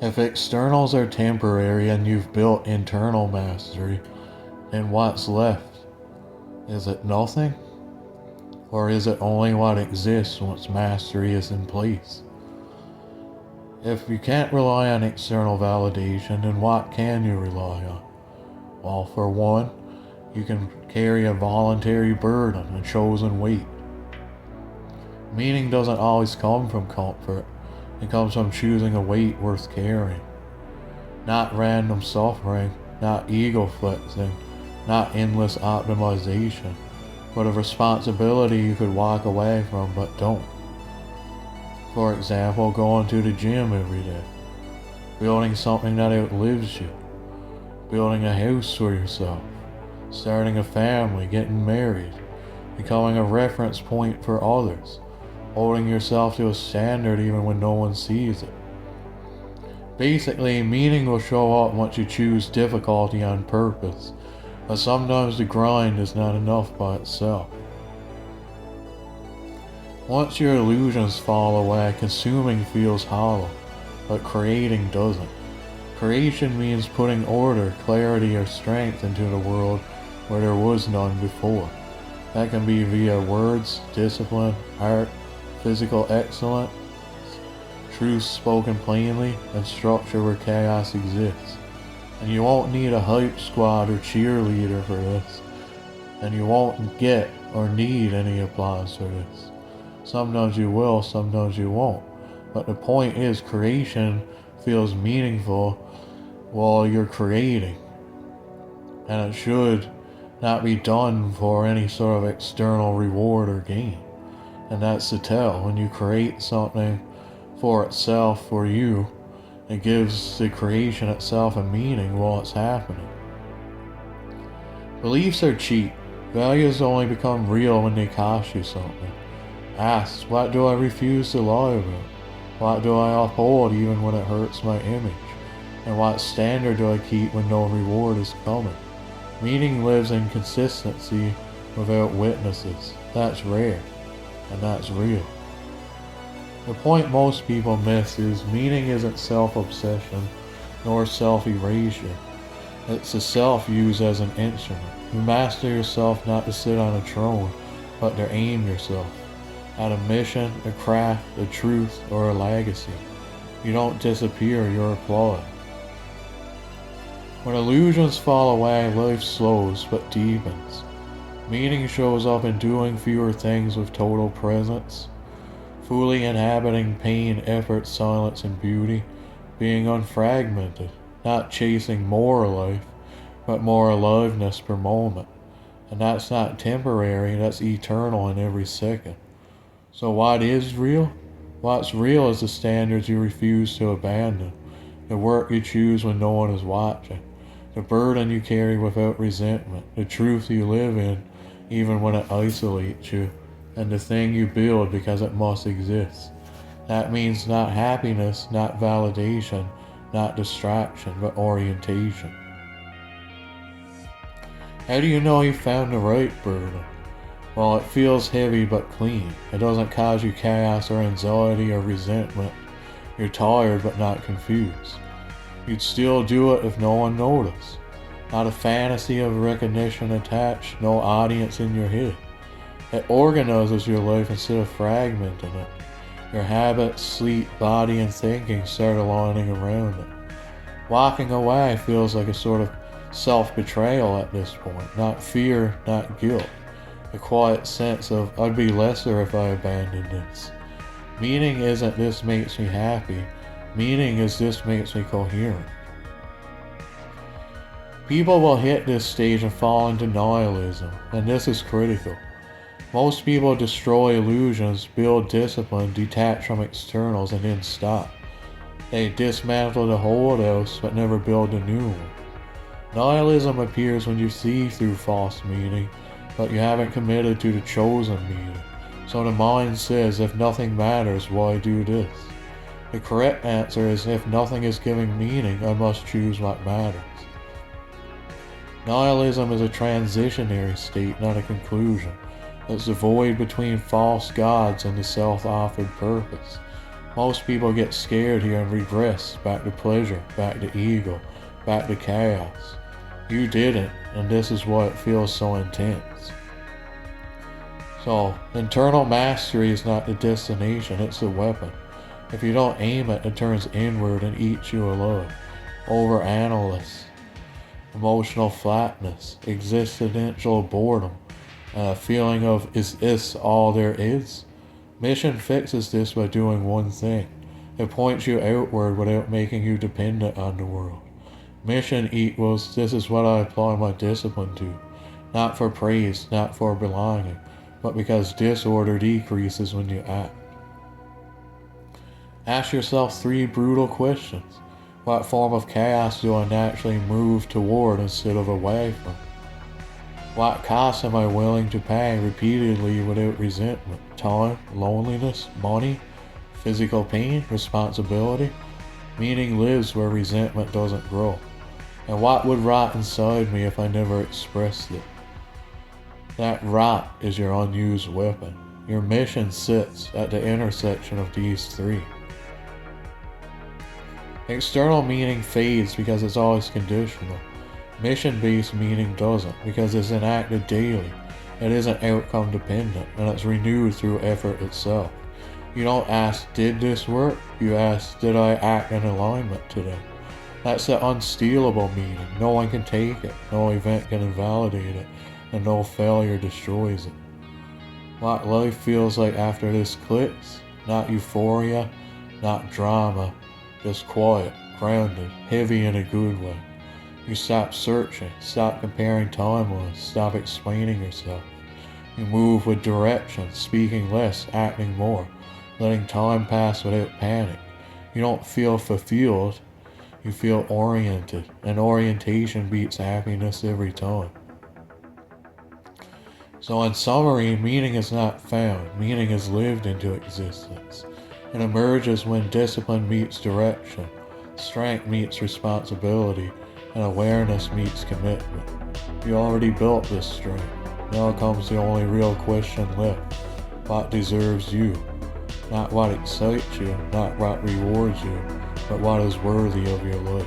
If externals are temporary and you've built internal mastery, then what's left? Is it nothing? Or is it only what exists once mastery is in place? If you can't rely on external validation, then what can you rely on? Well, for one, you can carry a voluntary burden, a chosen weight. Meaning doesn't always come from comfort. It comes from choosing a weight worth carrying. Not random suffering, not ego flexing, not endless optimization, but a responsibility you could walk away from but don't. For example, going to the gym every day, building something that outlives you, building a house for yourself, starting a family, getting married, becoming a reference point for others, holding yourself to a standard even when no one sees it. Basically, meaning will show up once you choose difficulty on purpose, but sometimes the grind is not enough by itself. Once your illusions fall away, consuming feels hollow, but creating doesn't. Creation means putting order, clarity, or strength into the world where there was none before. That can be via words, discipline, art, physical excellence, truth spoken plainly, and structure where chaos exists. And you won't need a hype squad or cheerleader for this. And you won't get or need any applause for this. Sometimes you will, sometimes you won't. But the point is, creation feels meaningful while you're creating. And it should not be done for any sort of external reward or gain. And that's the tell. When you create something for itself, for you, it gives the creation itself a meaning while it's happening. Beliefs are cheap. Values only become real when they cost you something. Ask, what do I refuse to lie about? What do I uphold even when it hurts my image? And what standard do I keep when no reward is coming? Meaning lives in consistency without witnesses. That's rare, and that's real. The point most people miss is meaning isn't self-obsession nor self-erasure. It's a self used as an instrument. You master yourself not to sit on a throne, but to aim yourself at a mission, a craft, a truth, or a legacy. You don't disappear, you're applied. When illusions fall away, life slows but deepens. Meaning shows up in doing fewer things with total presence, fully inhabiting pain, effort, silence, and beauty, being unfragmented, not chasing more life, but more aliveness per moment. And that's not temporary, that's eternal in every second. So what is real? What's real is the standards you refuse to abandon, the work you choose when no one is watching, the burden you carry without resentment, the truth you live in even when it isolates you, and the thing you build because it must exist. That means not happiness, not validation, not distraction, but orientation. How do you know you found the right burden? Well, it feels heavy but clean. It doesn't cause you chaos or anxiety or resentment. You're tired but not confused. You'd still do it if no one noticed. Not a fantasy of recognition attached, no audience in your head. It organizes your life instead of fragmenting it. Your habits, sleep, body, and thinking start aligning around it. Walking away feels like a sort of self-betrayal at this point. Not fear, not guilt. A quiet sense of, I'd be lesser if I abandoned this. Meaning isn't this makes me happy. Meaning is this makes me coherent. People will hit this stage and fall into nihilism, and this is critical. Most people destroy illusions, build discipline, detach from externals, and then stop. They dismantle the whole house, but never build a new one. Nihilism appears when you see through false meaning, but you haven't committed to the chosen meaning. So the mind says, if nothing matters, why do this? The correct answer is, if nothing is giving meaning, I must choose what matters. Nihilism is a transitionary state, not a conclusion. It's the void between false gods and the self-offered purpose. Most people get scared here and regress back to pleasure, back to ego, back to chaos. You didn't, and this is why it feels so intense. So, internal mastery is not the destination, it's the weapon. If you don't aim it, it turns inward and eats you alive. Overanalysis, emotional flatness, existential boredom, and a feeling of, is this all there is? Mission fixes this by doing one thing. It points you outward without making you dependent on the world. Mission equals, this is what I apply my discipline to. Not for praise, not for belonging, but because disorder decreases when you act. Ask yourself 3 brutal questions. What form of chaos do I naturally move toward instead of away from? What cost am I willing to pay repeatedly without resentment? Time, loneliness, money, physical pain, responsibility? Meaning lives where resentment doesn't grow. And what would rot inside me if I never expressed it? That rot is your unused weapon. Your mission sits at the intersection of these 3. External meaning fades because it's always conditional. Mission-based meaning doesn't, because it's enacted daily. It isn't outcome dependent, and it's renewed through effort itself. You don't ask, did this work? You ask, did I act in alignment today? That's the unstealable meaning. No one can take it, no event can invalidate it, and no failure destroys it. What life feels like after this clicks, not euphoria, not drama, just quiet, grounded, heavy in a good way. You stop searching, stop comparing timelines, stop explaining yourself. You move with direction, speaking less, acting more, letting time pass without panic. You don't feel fulfilled, you feel oriented, and orientation beats happiness every time. So in summary, meaning is not found, meaning is lived into existence. It emerges when discipline meets direction, strength meets responsibility, and awareness meets commitment. You already built this strength. Now comes the only real question left. What deserves you? Not what excites you, not what rewards you, but what is worthy of your life.